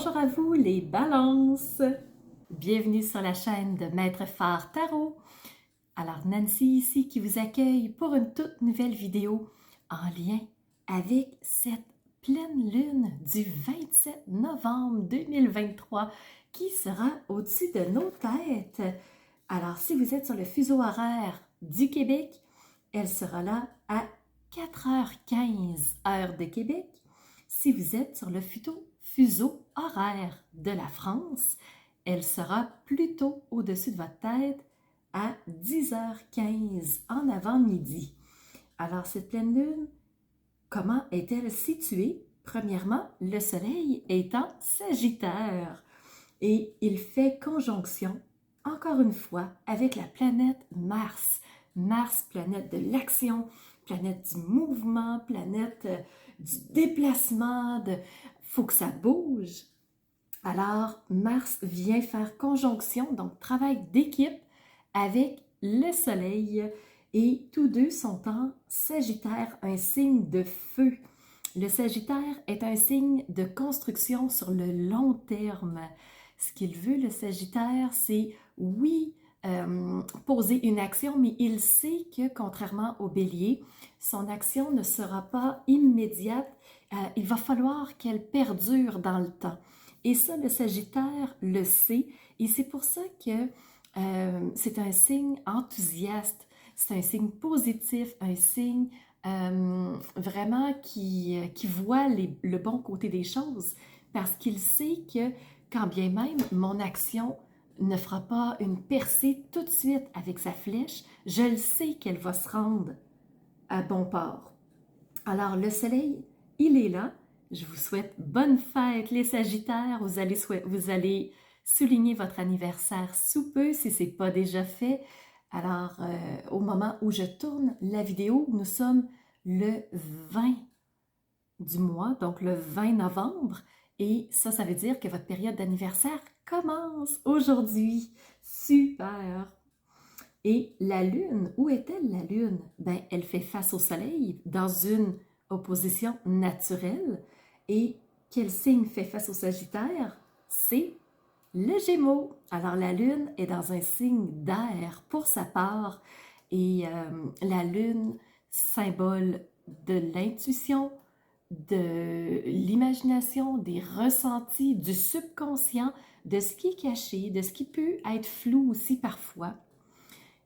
Bonjour à vous les balances! Bienvenue sur la chaîne de Maître Phare Tarot. Alors Nancy ici qui vous accueille pour une toute nouvelle vidéo en lien avec cette pleine lune du 27 novembre 2023 qui sera au-dessus de nos têtes. Alors si vous êtes sur le fuseau horaire du Québec, elle sera là à 4h15 heure de Québec. Si vous êtes sur le fuseau horaire de la France, elle sera plutôt au-dessus de votre tête à 10h15 en avant-midi. Alors cette pleine lune, comment est-elle située? Premièrement, le soleil est en Sagittaire et il fait conjonction, encore une fois, avec la planète Mars. Mars, planète de l'action, planète du mouvement, planète du déplacement, faut que ça bouge. Alors, Mars vient faire conjonction, donc travail d'équipe avec le Soleil et tous deux sont en Sagittaire, un signe de feu. Le Sagittaire est un signe de construction sur le long terme. Ce qu'il veut, le Sagittaire, c'est oui, poser une action, mais il sait que, contrairement au Bélier, son action ne sera pas immédiate. Il va falloir qu'elle perdure dans le temps. Et ça, le Sagittaire le sait, et c'est pour ça que c'est un signe enthousiaste, c'est un signe positif, un signe vraiment qui voit le bon côté des choses, parce qu'il sait que quand bien même mon action ne fera pas une percée tout de suite avec sa flèche, je le sais qu'elle va se rendre à bon port. Alors le soleil, il est là. Je vous souhaite bonne fête les Sagittaires. Vous allez souligner votre anniversaire sous peu si ce n'est pas déjà fait. Alors au moment où je tourne la vidéo, nous sommes le 20 du mois, donc le 20 novembre. Et ça veut dire que votre période d'anniversaire commence aujourd'hui. Super! Et la Lune, où est-elle la Lune? Ben, elle fait face au Soleil dans une opposition naturelle. Et quel signe fait face au Sagittaire? C'est le Gémeaux. Alors la Lune est dans un signe d'air pour sa part. Et la Lune, symbole de l'intuition, de l'imagination, des ressentis, du subconscient, de ce qui est caché, de ce qui peut être flou aussi parfois.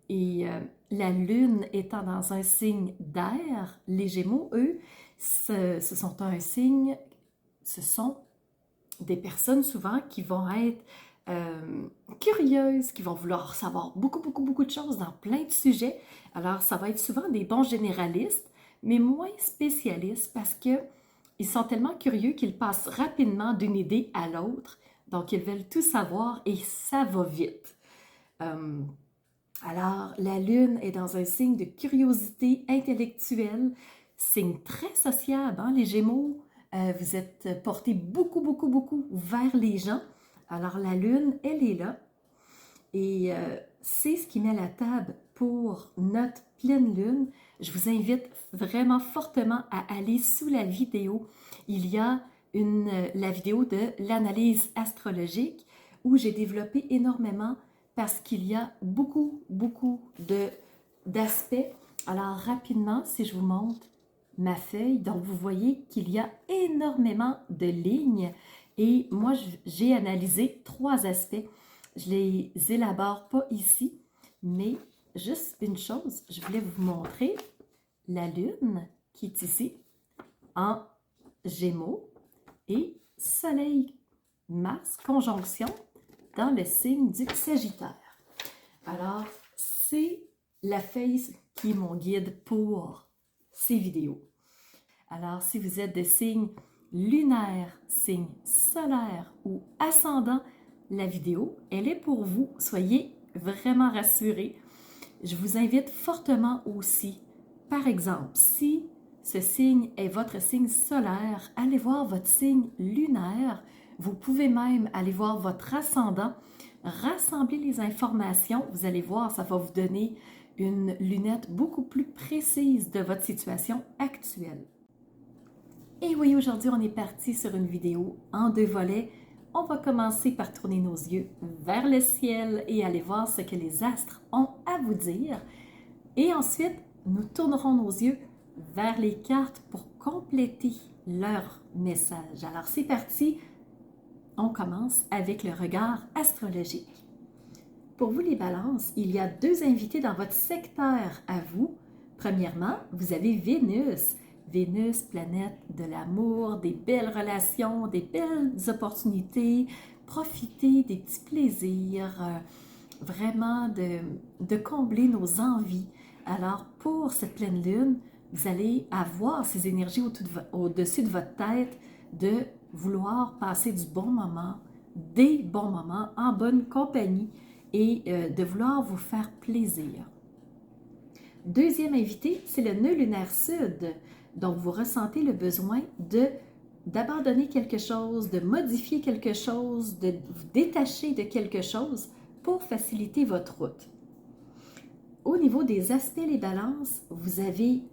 Et la Lune étant dans un signe d'air, les Gémeaux, eux, ce sont des personnes souvent qui vont être curieuses, qui vont vouloir savoir beaucoup de choses dans plein de sujets. Alors, ça va être souvent des bons généralistes, mais moins spécialistes parce que ils sont tellement curieux qu'ils passent rapidement d'une idée à l'autre. Donc, ils veulent tout savoir et ça va vite. Alors, la Lune est dans un signe de curiosité intellectuelle, signe très sociable, hein, les Gémeaux. Vous êtes portés beaucoup vers les gens. Alors, la Lune, elle est là. Et c'est ce qui met la table pour notre pleine Lune. Je vous invite vraiment fortement à aller sous la vidéo. Il y a la vidéo de l'analyse astrologique où j'ai développé énormément parce qu'il y a beaucoup d'aspects. Alors rapidement, si je vous montre ma feuille, donc vous voyez qu'il y a énormément de lignes et moi j'ai analysé 3 aspects. Je les élabore pas ici, mais juste une chose, je voulais vous montrer la Lune qui est ici en Gémeaux et Soleil Mars conjonction dans le signe du Sagittaire. Alors, c'est la feuille qui est mon guide pour ces vidéos. Alors, si vous êtes de signe lunaire, signe solaire ou ascendant, la vidéo, elle est pour vous. Soyez vraiment rassurés. Je vous invite fortement aussi, par exemple, si ce signe est votre signe solaire, allez voir votre signe lunaire. Vous pouvez même aller voir votre ascendant, rassembler les informations. Vous allez voir, ça va vous donner une lunette beaucoup plus précise de votre situation actuelle. Et oui, aujourd'hui, on est parti sur une vidéo en 2 volets on va commencer par tourner nos yeux vers le ciel et aller voir ce que les astres ont à vous dire. Et ensuite, nous tournerons nos yeux vers les cartes pour compléter leur message. Alors c'est parti, on commence avec le regard astrologique. Pour vous les balances, il y a 2 invités dans votre secteur à vous. Premièrement, vous avez Vénus. Vénus, planète de l'amour, des belles relations, des belles opportunités, profiter des petits plaisirs, vraiment de combler nos envies. Alors, pour cette pleine lune, vous allez avoir ces énergies au-dessus de votre tête de vouloir passer du bon moment, des bons moments en bonne compagnie et de vouloir vous faire plaisir. Deuxième invité, c'est le nœud lunaire sud. Donc, vous ressentez le besoin d'abandonner quelque chose, de modifier quelque chose, de vous détacher de quelque chose pour faciliter votre route. Au niveau des aspects, les balances, vous avez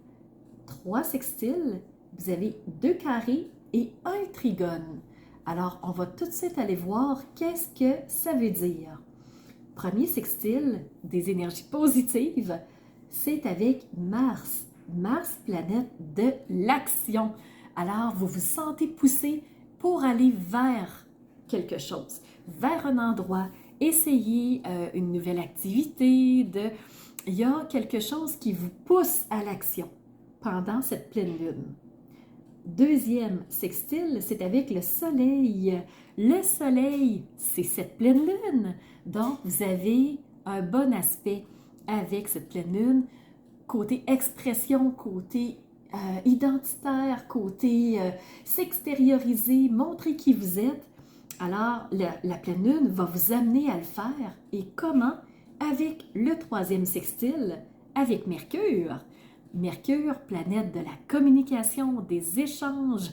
3 sextiles, vous avez 2 carrés et 1 trigone. Alors, on va tout de suite aller voir qu'est-ce que ça veut dire. Premier sextile, des énergies positives, c'est avec Mars. Mars, planète de l'action. Alors, vous vous sentez poussé pour aller vers quelque chose, vers un endroit, essayer une nouvelle activité. Il y a quelque chose qui vous pousse à l'action pendant cette pleine lune. Deuxième sextile, c'est avec le soleil. Le soleil, c'est cette pleine lune. Donc, vous avez un bon aspect avec cette pleine lune. Côté expression, côté identitaire, côté s'extérioriser, montrer qui vous êtes. Alors, la pleine lune va vous amener à le faire. Et comment? Avec le 3e sextile, avec Mercure. Mercure, planète de la communication, des échanges,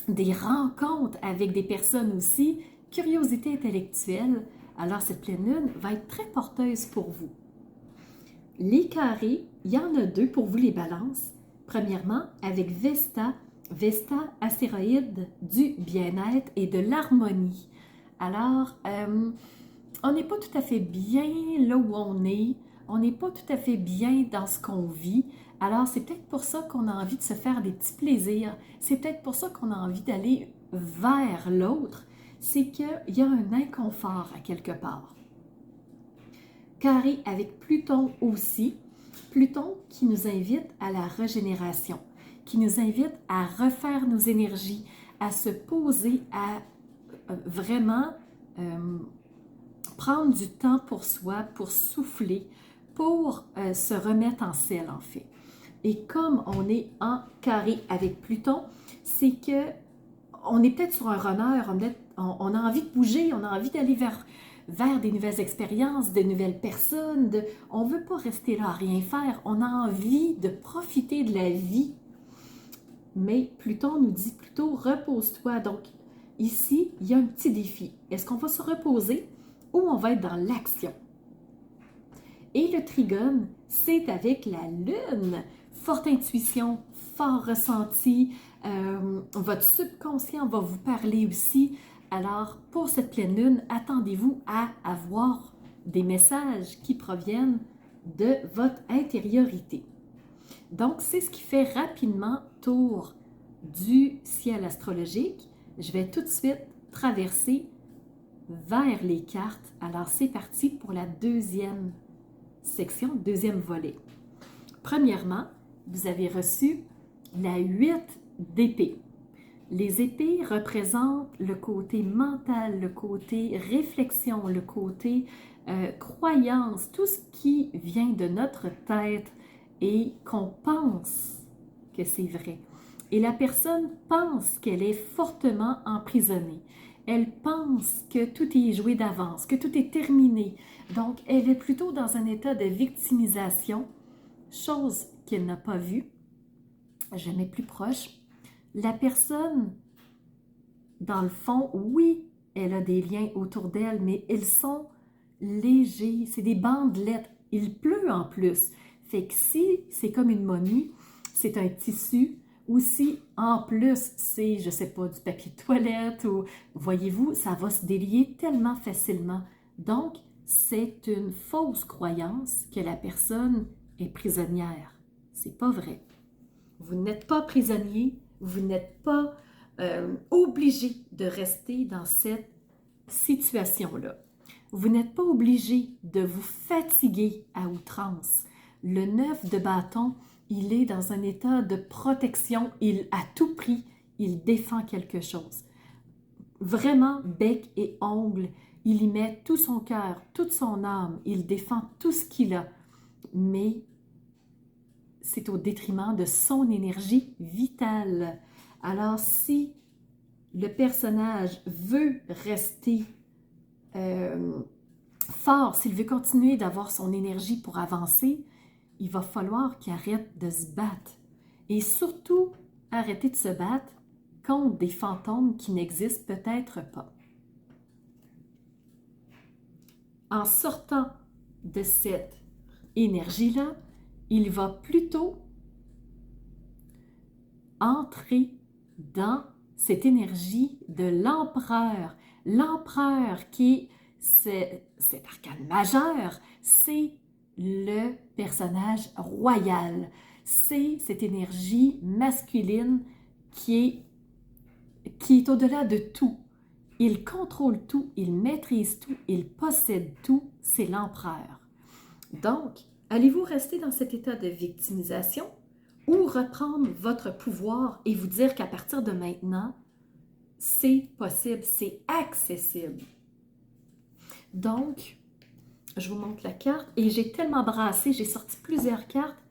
des rencontres avec des personnes aussi, curiosité intellectuelle. Alors, cette pleine lune va être très porteuse pour vous. Les carrés, il y en a 2 pour vous les balances. Premièrement, avec Vesta. Vesta, astéroïde du bien-être et de l'harmonie. Alors, on n'est pas tout à fait bien là où on est. On n'est pas tout à fait bien dans ce qu'on vit. Alors, c'est peut-être pour ça qu'on a envie de se faire des petits plaisirs. C'est peut-être pour ça qu'on a envie d'aller vers l'autre. C'est qu'il y a un inconfort à quelque part. Carré avec Pluton aussi. Pluton qui nous invite à la régénération, qui nous invite à refaire nos énergies, à se poser, à vraiment prendre du temps pour soi, pour souffler, pour se remettre en selle en fait. Et comme on est en carré avec Pluton, c'est que on est peut-être sur un runner, on a envie de bouger, on a envie d'aller vers des nouvelles expériences, de nouvelles personnes. On ne veut pas rester là à rien faire, on a envie de profiter de la vie. Mais Pluton nous dit plutôt repose-toi. Donc ici, il y a un petit défi. Est-ce qu'on va se reposer ou on va être dans l'action? Et le trigone, c'est avec la lune. Forte intuition, fort ressenti. Votre subconscient va vous parler aussi. Alors, pour cette pleine lune, attendez-vous à avoir des messages qui proviennent de votre intériorité. Donc, c'est ce qui fait rapidement tour du ciel astrologique. Je vais tout de suite traverser vers les cartes. Alors, c'est parti pour la 2e section, 2e volet. Premièrement, vous avez reçu la 8 d'épée. Les épées représentent le côté mental, le côté réflexion, le côté croyance, tout ce qui vient de notre tête et qu'on pense que c'est vrai. Et la personne pense qu'elle est fortement emprisonnée. Elle pense que tout est joué d'avance, que tout est terminé. Donc, elle est plutôt dans un état de victimisation, chose qu'elle n'a pas vue, jamais plus proche. La personne, dans le fond, oui, elle a des liens autour d'elle, mais ils sont légers, c'est des bandelettes. Il pleut en plus. Fait que si c'est comme une momie, c'est un tissu, ou si en plus c'est, je sais pas, du papier de toilette ou, voyez-vous, ça va se délier tellement facilement. Donc, c'est une fausse croyance que la personne est prisonnière. C'est pas vrai. Vous n'êtes pas prisonnier, vous n'êtes pas obligé de rester dans cette situation-là. Vous n'êtes pas obligé de vous fatiguer à outrance. Le 9 de bâton, il est dans un état de protection. À tout prix, il défend quelque chose. Vraiment, bec et ongle, il y met tout son cœur, toute son âme. Il défend tout ce qu'il a. Mais c'est au détriment de son énergie vitale. Alors, si le personnage veut rester fort, s'il veut continuer d'avoir son énergie pour avancer, il va falloir qu'il arrête de se battre. Et surtout, arrêter de se battre contre des fantômes qui n'existent peut-être pas. En sortant de cette énergie-là, il va plutôt entrer dans cette énergie de l'empereur. L'empereur qui est cet arcane majeur, c'est le personnage royal. C'est cette énergie masculine qui est au-delà de tout. Il contrôle tout, il maîtrise tout, il possède tout, c'est l'empereur. Donc, allez-vous rester dans cet état de victimisation ou reprendre votre pouvoir et vous dire qu'à partir de maintenant, c'est possible, c'est accessible. Donc, je vous montre la carte et j'ai tellement brassé, j'ai sorti plusieurs cartes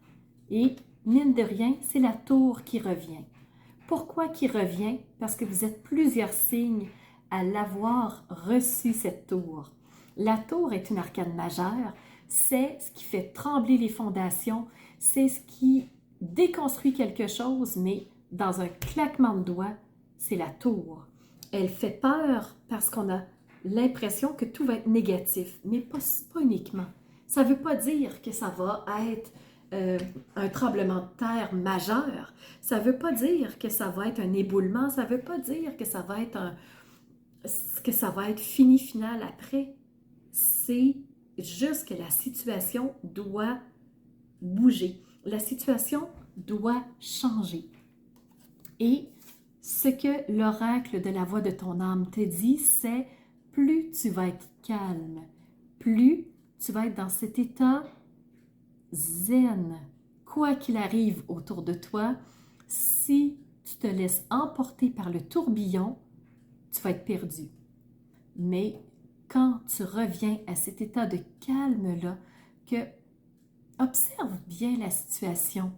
et mine de rien, c'est la tour qui revient. Pourquoi qui revient? Parce que vous êtes plusieurs signes à l'avoir reçu cette tour. La tour est une arcane majeure, c'est ce qui fait trembler les fondations, c'est ce qui déconstruit quelque chose, mais dans un claquement de doigts, c'est la tour. Elle fait peur parce qu'on a l'impression que tout va être négatif, mais pas uniquement. Ça ne veut pas dire que ça va être un tremblement de terre majeur. Ça ne veut pas dire que ça va être un éboulement. Ça ne veut pas dire que ça va être fini final après. C'est juste que la situation doit bouger. La situation doit changer. Et ce que l'oracle de la voix de ton âme te dit, c'est plus tu vas être calme, plus tu vas être dans cet état zen. Quoi qu'il arrive autour de toi, si tu te laisses emporter par le tourbillon, tu vas être perdu. Mais quand tu reviens à cet état de calme-là, que observe bien la situation.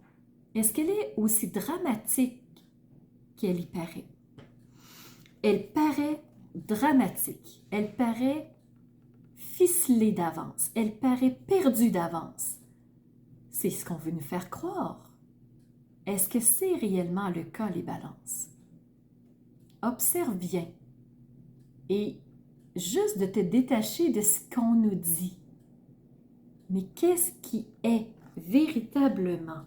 Est-ce qu'elle est aussi dramatique qu'elle y paraît? Elle paraît dramatique. Elle paraît ficelée d'avance. Elle paraît perdue d'avance. C'est ce qu'on veut nous faire croire. Est-ce que c'est réellement le cas, les balances? Observe bien. Et juste de te détacher de ce qu'on nous dit. Mais qu'est-ce qui est véritablement?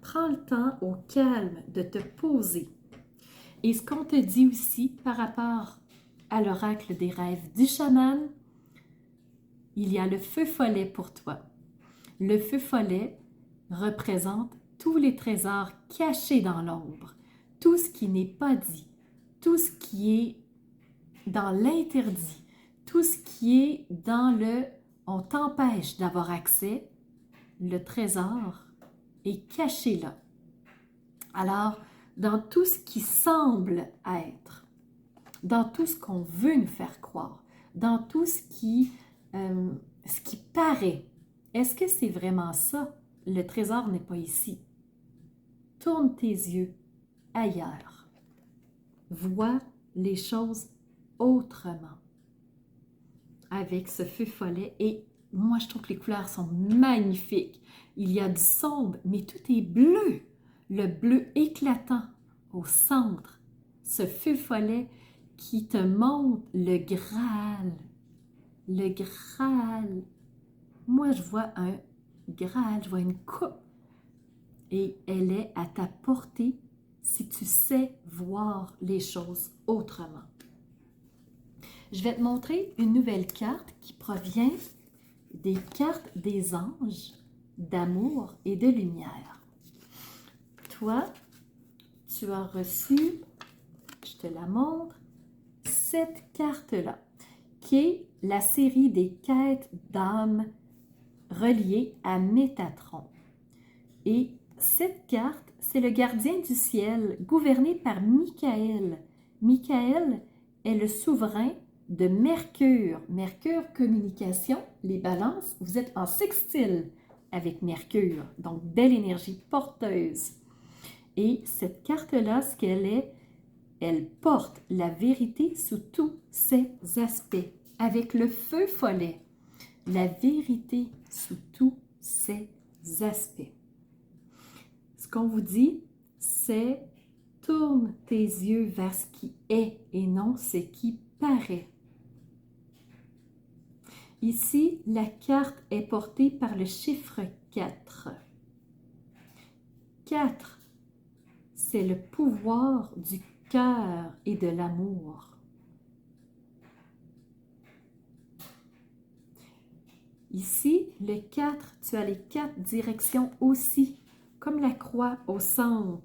Prends le temps au calme de te poser. Et ce qu'on te dit aussi par rapport à l'oracle des rêves du chaman, il y a le feu follet pour toi. Le feu follet représente tous les trésors cachés dans l'ombre, tout ce qui n'est pas dit, tout ce qui est dans l'interdit, tout ce qui est dans le « on t'empêche d'avoir accès », le trésor est caché là. Alors, dans tout ce qui semble être, dans tout ce qu'on veut nous faire croire, dans tout ce qui paraît, est-ce que c'est vraiment ça? Le trésor n'est pas ici. Tourne tes yeux ailleurs. Vois les choses autrement. Avec ce feu follet, et moi je trouve que les couleurs sont magnifiques. Il y a du sombre, mais tout est bleu. Le bleu éclatant au centre. Ce feu follet qui te montre le Graal. Le Graal. Moi je vois un Graal, je vois une coupe. et elle est à ta portée si tu sais voir les choses autrement. Je vais te montrer une nouvelle carte qui provient des cartes des anges d'amour et de lumière. Toi, tu as reçu, je te la montre, cette carte-là, qui est la série des quêtes d'âme reliées à Métatron. Et cette carte, c'est le gardien du ciel, gouverné par Michael. Michael est le souverain de Mercure. Mercure, communication, les balances, vous êtes en sextile avec Mercure, donc belle énergie porteuse. Et cette carte-là, ce qu'elle est, elle porte la vérité sous tous ses aspects, avec le feu follet. La vérité sous tous ses aspects. Ce qu'on vous dit, c'est tourne tes yeux vers ce qui est et non ce qui paraît. Ici, la carte est portée par le chiffre 4. 4, c'est le pouvoir du cœur et de l'amour. Ici, le 4, tu as les 4 directions aussi, comme la croix au centre.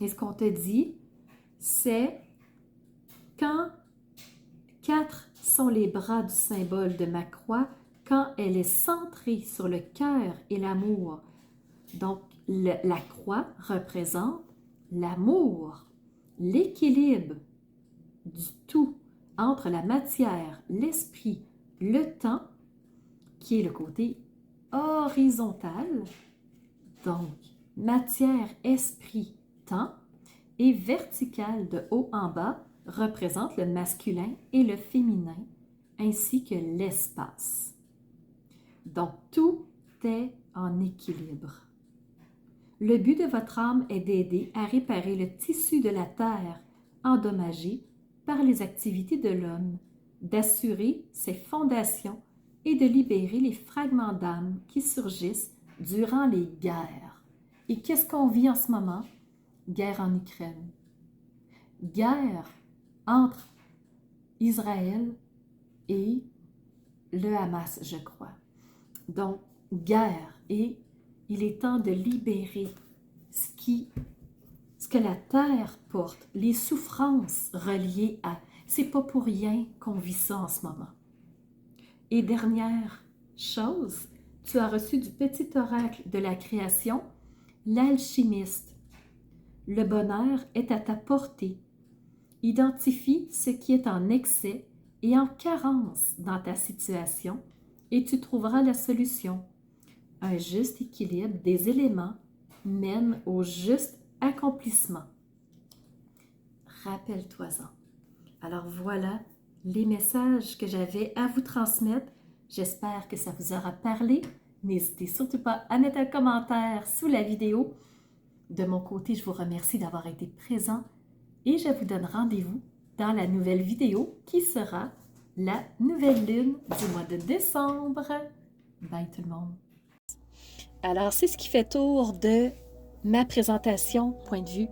Et ce qu'on te dit, c'est quand 4 sont les bras du symbole de ma croix, quand elle est centrée sur le cœur et l'amour. Donc, la croix représente l'amour, l'équilibre du tout entre la matière, l'esprit, le temps, qui est le côté horizontal, donc matière, esprit, temps, et vertical de haut en bas représente le masculin et le féminin, ainsi que l'espace. Donc, tout est en équilibre. Le but de votre âme est d'aider à réparer le tissu de la terre endommagé par les activités de l'homme, d'assurer ses fondations et de libérer les fragments d'âme qui surgissent durant les guerres. Et qu'est-ce qu'on vit en ce moment? Guerre en Ukraine. Guerre entre Israël et le Hamas, je crois. Donc, guerre, et il est temps de libérer ce que la terre porte, les souffrances reliées à. C'est pas pour rien qu'on vit ça en ce moment. Et dernière chose, tu as reçu du petit oracle de la création, l'alchimiste. Le bonheur est à ta portée. Identifie ce qui est en excès et en carence dans ta situation et tu trouveras la solution. Un juste équilibre des éléments mène au juste accomplissement. Rappelle-toi-en. Alors voilà les messages que j'avais à vous transmettre. J'espère que ça vous aura parlé. N'hésitez surtout pas à mettre un commentaire sous la vidéo. De mon côté, je vous remercie d'avoir été présent et je vous donne rendez-vous dans la nouvelle vidéo qui sera la nouvelle lune du mois de décembre. Bye tout le monde! Alors, c'est ce qui fait tour de ma présentation, point de vue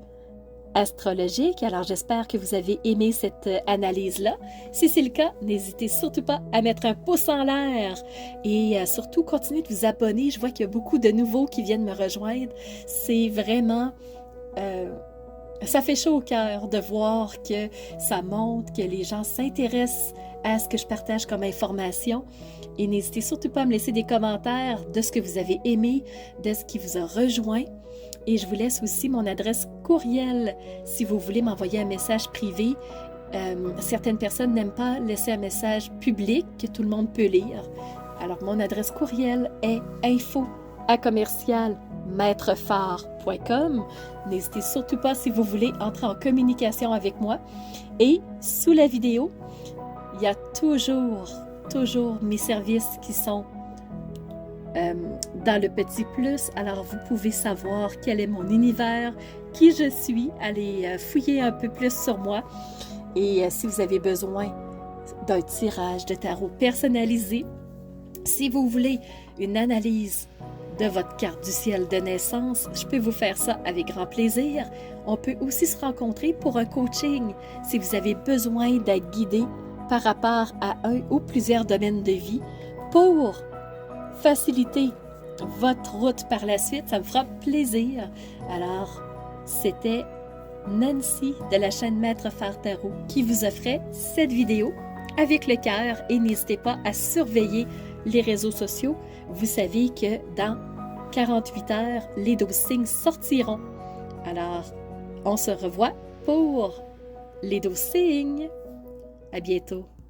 astrologique. Alors, j'espère que vous avez aimé cette analyse-là. Si c'est le cas, n'hésitez surtout pas à mettre un pouce en l'air et surtout, continuez de vous abonner. Je vois qu'il y a beaucoup de nouveaux qui viennent me rejoindre. C'est vraiment... ça fait chaud au cœur de voir que ça monte, que les gens s'intéressent à ce que je partage comme information. Et n'hésitez surtout pas à me laisser des commentaires de ce que vous avez aimé, de ce qui vous a rejoint. Et je vous laisse aussi mon adresse courriel si vous voulez m'envoyer un message privé. Certaines personnes n'aiment pas laisser un message public que tout le monde peut lire. Alors, mon adresse courriel est info@commercialmaitrefort.com. N'hésitez surtout pas si vous voulez entrer en communication avec moi. Et sous la vidéo, il y a toujours mes services qui sont dans le petit plus. Alors, vous pouvez savoir quel est mon univers, qui je suis. Allez fouiller un peu plus sur moi. Et si vous avez besoin d'un tirage de tarot personnalisé, si vous voulez une analyse de votre carte du ciel de naissance, je peux vous faire ça avec grand plaisir. On peut aussi se rencontrer pour un coaching si vous avez besoin d'être guidé par rapport à un ou plusieurs domaines de vie pour faciliter votre route par la suite. Ça me fera plaisir. Alors, c'était Nancy de la chaîne Maître Phare Tarot qui vous offrait cette vidéo avec le cœur et n'hésitez pas à surveiller les réseaux sociaux. Vous savez que dans 48 heures, les 12 signes sortiront. Alors, on se revoit pour les 12 signes. À bientôt.